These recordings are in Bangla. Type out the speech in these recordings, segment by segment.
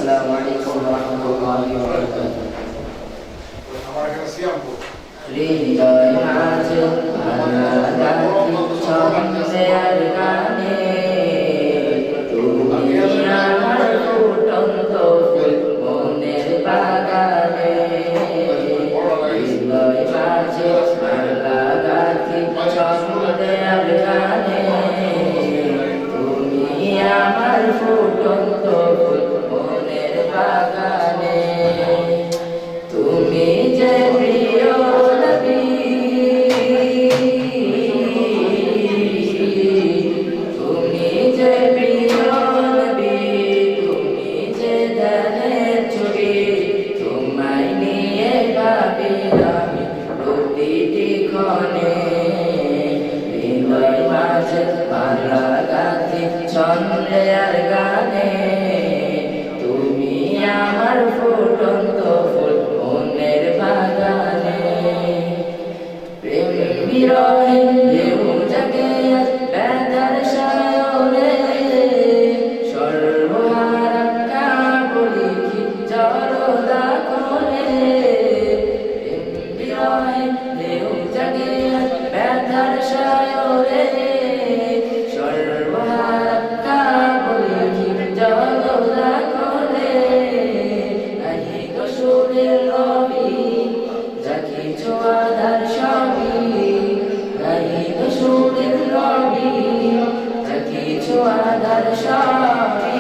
আসসালামু আলাইকুম ওয়া রাহমাতুল্লাহি ওয়া বারাকাতুহু। হৃদয় মাঝে আলাদাতি ছন্দে আর গানে তুমি আমার ফুটন্ত ফুল মনের বাগানে। হৃদয় মাঝে আলাদাতি ছন্দে আর গানে তুমি আমার ফুটন্ত ফুল মনের বাগানে। তুমি যে প্রিয় নবী, তুমি যে প্রিয় নবী, তুমি যে ধ্যানের ছবি, তোমায় নিয়ে ভাবি আমি প্রতিটি ক্ষণে। হৃদয় মাঝে মালা গাথি ছন্দে আর গানে তুমি আমার ফুটন্ত ফুল মনের বাগানে। প্রেম বিরহে ঢেউ জাগে আজ ব্যথার সায়রে, সর্বহারা কাবুলি কি জড়তা করে। প্রেম বিরহে ঢেউ জাগে আজ ব্যথার সায়রে, সর্বহারা কাবুলি কি জড়তা করে। নাহি তো সুরের রবি যা কিছু আধার সবই, নাহি তো সুরের রবি যা কিছু আধার সবই।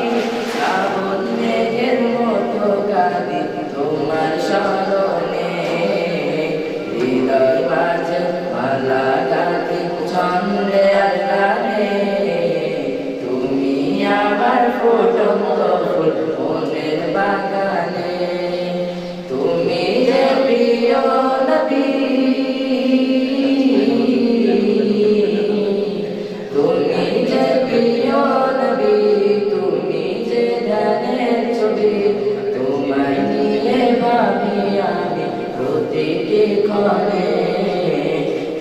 শ্রাবণ মেঘের মতো কাঁদি তোমার স্মরণে। হৃদয় মাঝে মালা গাথি ছন্দে আর গানে তুমি আমার ফুটন্ত ফুল মনের বাগানে। তুমি যে প্রিয় নবী, তুমি যে প্রিয় নবী, তুমি যে ধ্যানের ছবি, তোমায় নিয়ে ভাবি আমি প্রতিটি ক্ষণে।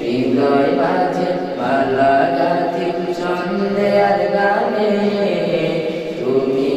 হৃদয় মাঝে মালা গাথি ছন্দে আর গানে তুমি